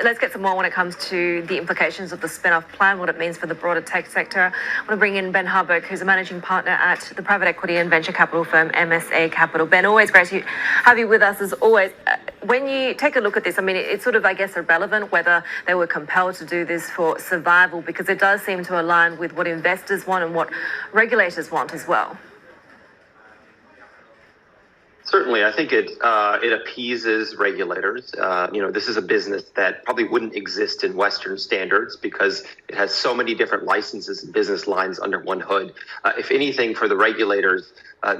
let's get some more when it comes to the implications of the spin-off plan, what it means for the broader tech sector. I want to bring in Ben Harburg, who's a managing partner at the private equity and venture capital firm MSA Capital. Ben, always great to have you with us as always. When you take a look at this, I mean, it's sort of, I guess, irrelevant whether they were compelled to do this for survival, because it does seem to align with what investors want and what regulators want as well. Certainly, I think it appeases regulators. This is a business that probably wouldn't exist in Western standards because it has so many different licenses and business lines under one hood. If anything, for the regulators,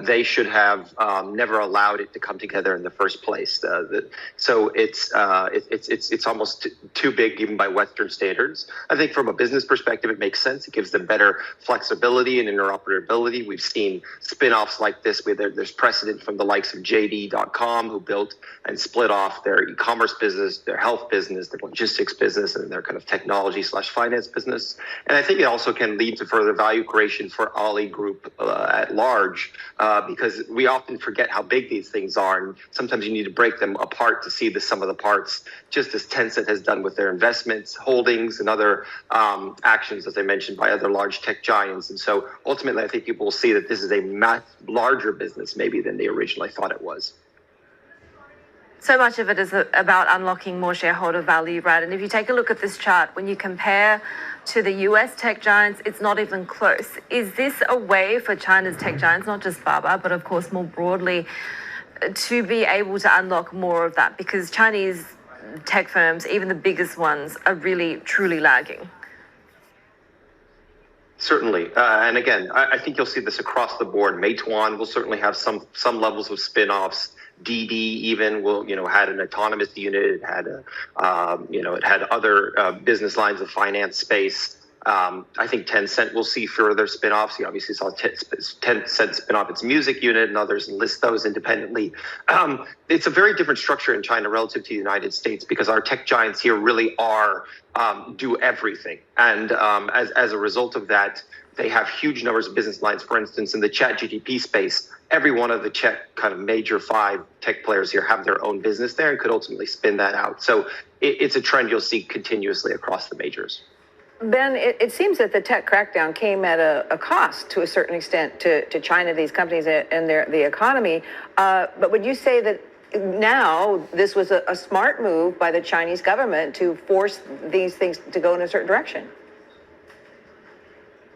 they should have never allowed it to come together in the first place. So it's almost too big even by Western standards. I think from a business perspective, it makes sense. It gives them better flexibility and interoperability. We've seen spin-offs like this where there's precedent from the likes of JD.com, who built and split off their e-commerce business, their health business, their logistics business, and their kind of technology/finance business. And I think it also can lead to further value creation for Ali Group at large, because we often forget how big these things are, and sometimes you need to break them apart to see the sum of the parts, just as Tencent has done with their investments, holdings, and other actions, as I mentioned, by other large tech giants. And so ultimately, I think people will see that this is a much larger business maybe than they originally thought it was. So much of it is about unlocking more shareholder value, right? And if you take a look at this chart, when you compare to the US tech giants, it's not even close. Is this a way for China's tech giants, not just Baba, but of course more broadly, to be able to unlock more of that? Because Chinese tech firms, even the biggest ones, are really, truly lagging. Certainly. And again, I think you'll see this across the board. Meituan will certainly have some levels of spin-offs. DD even had an autonomous unit. It had it had other business lines of finance space. I think Tencent will see further spin-offs. You obviously saw Tencent spin off its music unit, and others list those independently. It's a very different structure in China relative to the United States, because our tech giants here really are do everything. And as a result of that, they have huge numbers of business lines. For instance, in the ChatGPT space, every one of the kind of major 5 tech players here have their own business there and could ultimately spin that out. So it's a trend you'll see continuously across the majors. Ben, it seems that the tech crackdown came at a cost to a certain extent to China, these companies and the economy. But would you say that now this was a smart move by the Chinese government to force these things to go in a certain direction?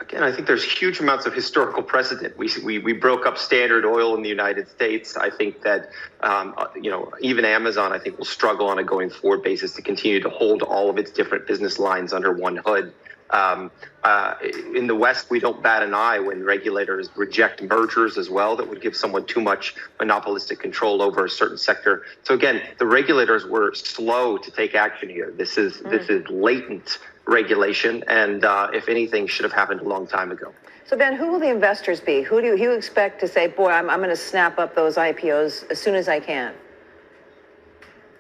Again, I think there's huge amounts of historical precedent. We broke up Standard Oil in the United States. I think that even Amazon, I think, will struggle on a going forward basis to continue to hold all of its different business lines under one hood. In the West, we don't bat an eye when regulators reject mergers as well that would give someone too much monopolistic control over a certain sector. So again, the regulators were slow to take action here. This is latent regulation, and if anything, should have happened a long time ago. So Ben, who will the investors be? Who do you expect to say, boy, I'm going to snap up those IPOs as soon as I can?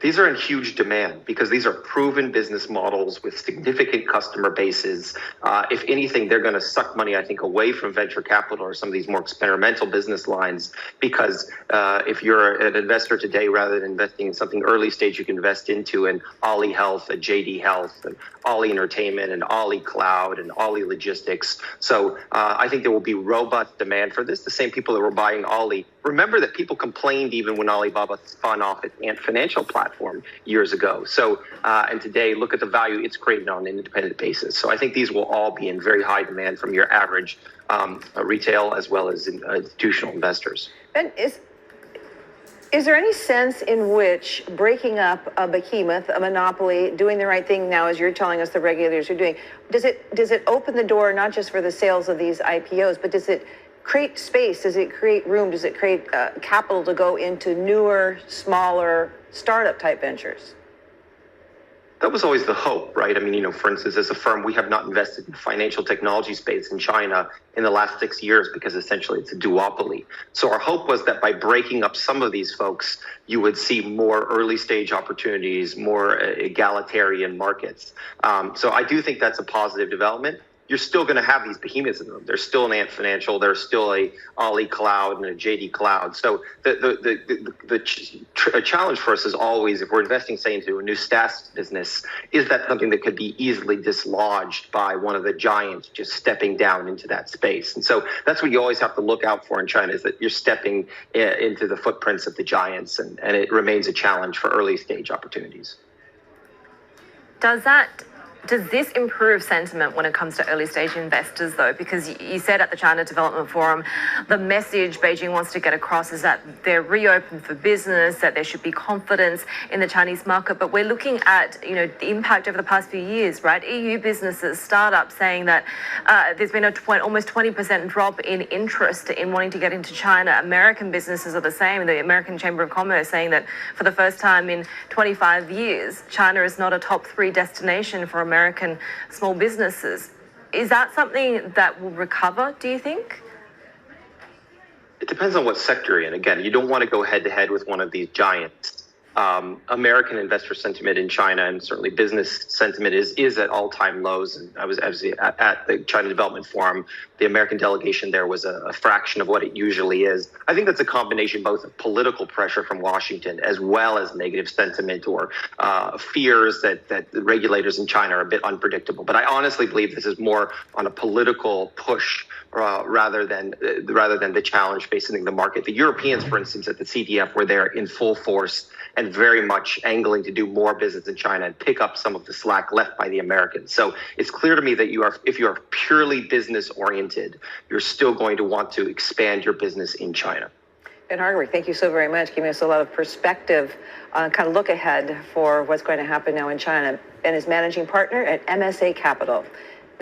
These are in huge demand because these are proven business models with significant customer bases. If anything, they're going to suck money, I think, away from venture capital or some of these more experimental business lines, because if you're an investor today, rather than investing in something early stage, you can invest into an Ali Health, a JD Health, and Ali Entertainment, and Ali Cloud, and Ali Logistics. So I think there will be robust demand for this. The same people that were buying Ali. Remember that people complained even when Alibaba spun off its Ant Financial platform years ago. So, and today, look at the value it's created on an independent basis. So I think these will all be in very high demand from your average retail as well as institutional investors. And is there any sense in which breaking up a behemoth, a monopoly, doing the right thing now, as you're telling us the regulators are doing, does it open the door not just for the sales of these IPOs, but does it create space? Does it create room? Does it create capital to go into newer, smaller, startup type ventures? That was always the hope, right? I mean, for instance, as a firm, we have not invested in financial technology space in China in the last 6 years because essentially it's a duopoly. So our hope was that by breaking up some of these folks, you would see more early stage opportunities, more egalitarian markets. So I do think that's a positive development. you're still going to have these behemoths in them. There's still an Ant Financial, there's still a Ali Cloud and a JD Cloud. So the challenge for us is always, if we're investing, say, into a new SaaS business, is that something that could be easily dislodged by one of the giants just stepping down into that space? And so that's what you always have to look out for in China, is that you're stepping into the footprints of the giants, and it remains a challenge for early stage opportunities. Does this improve sentiment when it comes to early stage investors, though? Because you said at the China Development Forum, the message Beijing wants to get across is that they're reopened for business, that there should be confidence in the Chinese market. But we're looking at, the impact over the past few years, right? EU businesses, startups saying that there's been almost 20% drop in interest in wanting to get into China. American businesses are the same. The American Chamber of Commerce saying that for the first time in 25 years, China is not a top 3 destination for American small businesses. Is that something that will recover, do you think? It depends on what sector you're in. Again, you don't want to go head to head with one of these giants. American investor sentiment in China, and certainly business sentiment, is at all-time lows. And I was at the China Development Forum. The American delegation there was a fraction of what it usually is. I think that's a combination both of political pressure from Washington as well as negative sentiment or fears that the regulators in China are a bit unpredictable. But I honestly believe this is more on a political push rather than the challenge facing the market. The Europeans, for instance, at the CDF, were there in full force and very much angling to do more business in China and pick up some of the slack left by the Americans. So it's clear to me that if you are purely business oriented, you're still going to want to expand your business in China. Ben Harburg, thank you so very much, giving us a lot of perspective, kind of look ahead for what's going to happen now in China, and is managing partner at MSA Capital.